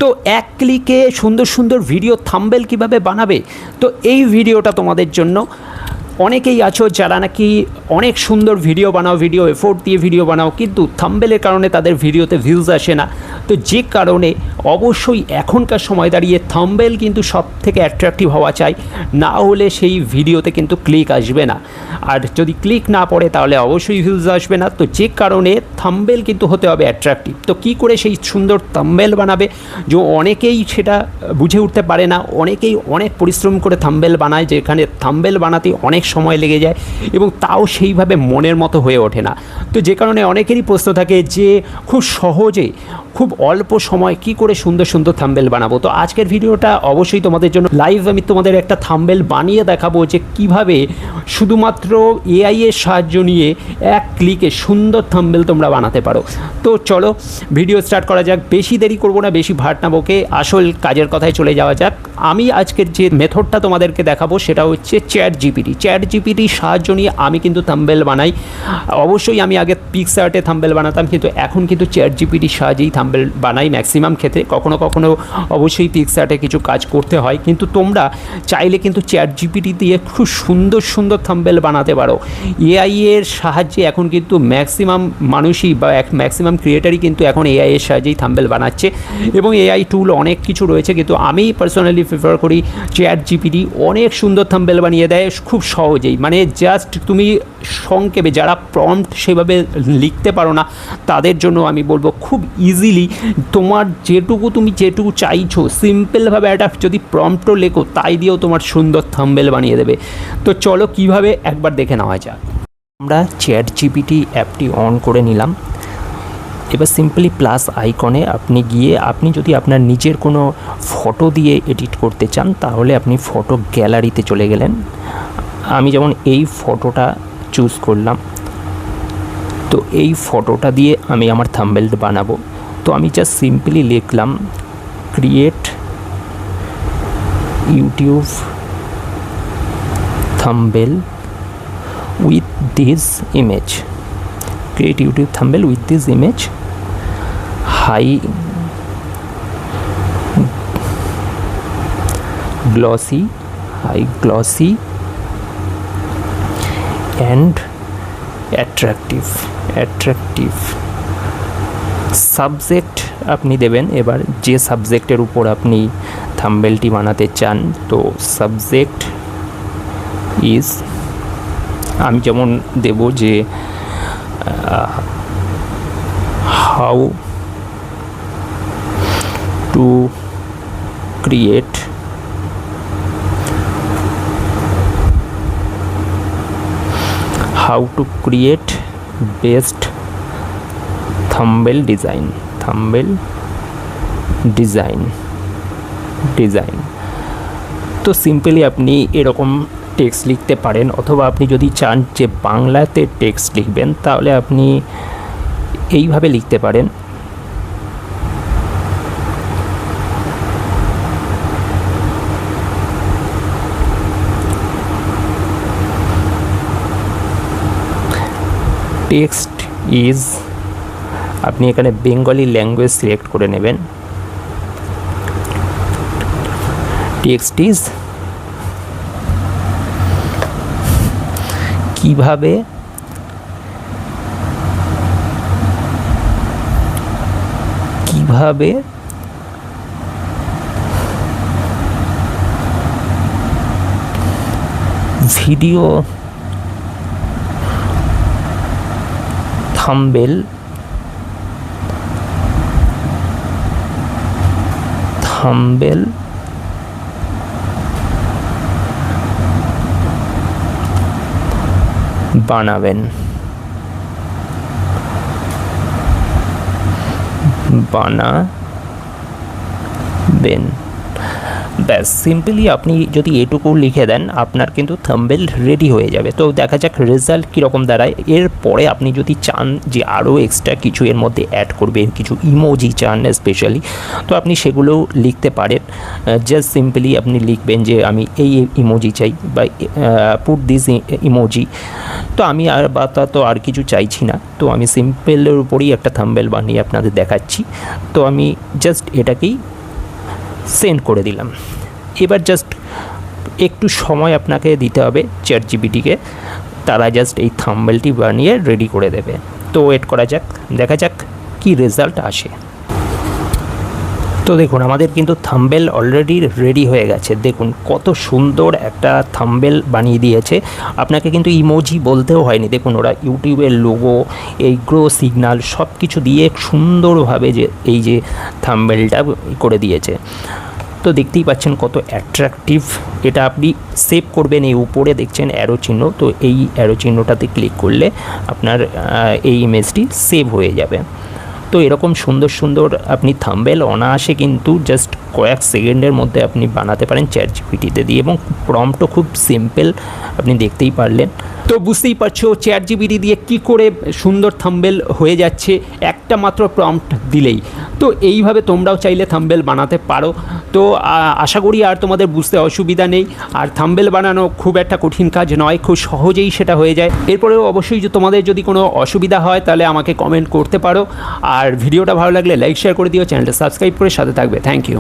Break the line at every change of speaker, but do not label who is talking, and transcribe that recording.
তো এক ক্লিকে সুন্দর সুন্দর ভিডিও থাম্বনেল কিভাবে বানাবে, তো এই ভিডিওটা তোমাদের জন্য। অনেকেই আছো যারা নাকি অনেক সুন্দর ভিডিও বানাও, ভিডিও এফোর্ট দিয়ে ভিডিও বানাও, কিন্তু থাম্বনেলের কারণে তাদের ভিডিওতে ভিউজ আসে না। তো যে কারণে অবশ্যই এখনকার সময় দাঁড়িয়ে থাম্বনেল কিন্তু সব থেকে অ্যাট্রাকটিভ হওয়া চাই, না হলে সেই ভিডিওতে কিন্তু ক্লিক আসবে না। আর যদি ক্লিক না পড়ে তাহলে অবশ্যই ভিউজ আসবে না। তো যে কারণে থাম্বনেল কিন্তু হতে হবে অ্যাট্রাকটিভ। তো কী করে সেই সুন্দর থাম্বনেল বানাবে, যে অনেকেই সেটা বুঝে উঠতে পারে না। অনেকেই অনেক পরিশ্রম করে থাম্বনেল বানায়, যেখানে থাম্বনেল বানাতে অনেক সময় লেগে যায় এবং তাও সেইভাবে মনের মতো হয়ে ওঠে না। তো যে কারণে অনেকেরই প্রশ্ন থাকে যে খুব সহজে খুব অল্প সময় কি করে সুন্দর সুন্দর থাম্বনেল বানাবো। তো আজকের ভিডিওটা অবশ্যই তোমাদের জন্য। লাইভ আমি তোমাদের একটা থাম্বনেল বানিয়ে দেখাবো যে কিভাবে শুধুমাত্র এআই এর সাহায্য নিয়ে এক ক্লিকে সুন্দর থাম্বনেল তোমরা বানাতে পারো। তো চলো ভিডিও স্টার্ট করা যাক। বেশি দেরি করবো না, বেশি ভাট না বকে আসল কাজের কথায় চলে যাওয়া যাক। আমি আজকের যে মেথডটা তোমাদেরকে দেখাবো সেটা হচ্ছে চ্যাট জিপিটির সাহায্য নিয়ে আমি কিন্তু থাম্বনেল বানাই। অবশ্যই আমি আগে পিক্সআর্টে থাম্বনেল বানাতাম, কিন্তু এখন কিন্তু চ্যাট জিপিটির সাহায্যেই থাম্বনেল বানাই ম্যাক্সিমাম ক্ষেত্রে। কখনো কখনো অবশ্যই পিক্সআর্টে কিছু কাজ করতে হয়, কিন্তু তোমরা চাইলে কিন্তু চ্যাট জিপিটি দিয়ে খুব সুন্দর সুন্দর থাম্বনেল বানাতে পারো। এআই এর সাহায্যে এখন কিন্তু ম্যাক্সিমাম মানুষই বা ম্যাক্সিমাম ক্রিয়েটারই কিন্তু এখন এআই এর সাহায্যেই থাম্বনেল বানাচ্ছে, এবং এআই টুল অনেক কিছু রয়েছে, কিন্তু আমি পার্সোনালি প্রেফার করি চ্যাট জিপিটি। অনেক সুন্দর থাম্বনেল বানিয়ে দেয় খুব সহজেই। মানে জাস্ট তুমি সংক্ষেপে, যারা প্রম্পট সেভাবে লিখতে পারো না তাদের জন্য আমি বলবো খুব ইজিলি তোমার তুমি যেটুকু চাইছো সিম্পলভাবে একটা যদি প্রম্পটও লেখো তাই দিয়েও তোমার সুন্দর থাম্বনেল বানিয়ে দেবে। তো চলো কিভাবে একবার দেখে নেওয়া যাক। আমরা চ্যাট জিপিটি অ্যাপটি অন করে নিলাম। এবার সিম্পলি প্লাস আইকনে আপনি গিয়ে আপনি যদি আপনার নিজের কোনো ফটো দিয়ে এডিট করতে চান তাহলে আপনি ফটো গ্যালারিতে চলে গেলেন। আমি যেমন এই ফটোটা চুজ করলাম, তো এই ফটোটা দিয়ে আমি আমার থাম্বনেল বানাবো। তো আমি জাস্ট সিম্পলি লিখলাম create YouTube thumbnail with this image, create YouTube thumbnail with this image, high glossy and attractive subject আপনি দেবেন। এবার যে সাবজেক্টের উপর আপনি থাম্বনেলটি বানাতে চান, তো সাবজেক্ট ইজ, আমি যেমন দেব যে how to create best thumbnail design তো সিম্পলি আপনি এরকম টেক্সট লিখতে পারেন, অথবা আপনি যদি চান যে বাংলাতে টেক্সট লিখবেন তাহলে আপনি এইভাবে লিখতে পারেন। টেক্সট ইজ, আপনি এখানে বেঙ্গলি ল্যাঙ্গুয়েজ সিলেক্ট করে নেবেন। টেক্সট ইজ কিভাবে ভিডিও থাম্বনেল বানাবেন। ব্যাস সিম্পলি আপনি যদি এটুকু লিখে দেন আপনার কিন্তু থাম্বনেল রেডি হয়ে যাবে। তো দেখা যাক রেজাল্ট কীরকম দাঁড়ায়। এরপরে আপনি যদি চান যে আরও এক্সট্রা কিছু এর মধ্যে অ্যাড করবেন, কিছু ইমোজি চান স্পেশালি, তো আপনি সেগুলোও লিখতে পারেন। জাস্ট সিম্পলি আপনি লিখবেন যে আমি এই ইমোজি চাই বা পুট দিস ইমোজি। তো আমি আর কিছু চাইছি না, তো আমি সিম্পলের উপরেই একটা থাম্বনেল বানিয়ে আপনাদের দেখাচ্ছি। তো আমি জাস্ট এটাকেই সেন্ড করে দিলাম। এবার জাস্ট একটু সময় আপনাকে দিতে হবে চ্যাটজিপিটিকে, তারা জাস্ট এই থাম্বনেলটি বানিয়ে রেডি করে দেবে। তো ওয়েট করা যাক, দেখা যাক কি রেজাল্ট আসে। তো দেখুন আমাদের কিন্তু থাম্বনেল অলরেডি রেডি হয়ে গেছে। দেখুন কত সুন্দর একটা থাম্বনেল বানিয়ে দিয়েছে, আপনাকে কিন্তু ইমোজি বলতেও হয়নি। দেখুন ওরা ইউটিউবের লোগো, এই গ্রো সিগন্যাল সব কিছু দিয়ে সুন্দরভাবে যে এই যে থাম্বনেলটা করে দিয়েছে। তো দেখতেই পাচ্ছেন কত অ্যাট্রাকটিভ। এটা আপনি সেভ করবেন, এই উপরে দেখছেন অ্যারো চিহ্ন, তো এই অ্যারো চিহ্নটাতে ক্লিক করলে আপনার এই ইমেজটি সেভ হয়ে যাবে। তো এরকম সুন্দর সুন্দর আপনি থাম্বনেল অনায়াসে কিন্তু জাস্ট কয়েক সেকেন্ডের মধ্যে আপনি বানাতে পারেন চ্যাটজিপিটিতে দিয়ে, এবং প্রম্পটও খুব সিম্পল, আপনি দেখতেই পারলেন। তো বুঝতেই পারছো চ্যাটজিপিটি দিয়ে কি করে সুন্দর থাম্বনেল হয়ে যাচ্ছে একটা মাত্র প্রম্পট দিলেই। তো এইভাবে তোমরাও চাইলে থাম্বনেল বানাতে পারো। তো আশা করি আর তোমাদের বুঝতে অসুবিধা নেই। আর থাম্বনেল বানানো খুব একটা কঠিন কাজ নয়, খুব সহজেই সেটা হয়ে যায়। এরপরেও অবশ্যই তোমাদের যদি কোনো অসুবিধা হয় তাহলে আমাকে কমেন্ট করতে পারো। আর ভিডিওটা ভালো লাগলে লাইক শেয়ার করে দিও, চ্যানেলটা সাবস্ক্রাইব করে সাথে থাকবে। Thank you.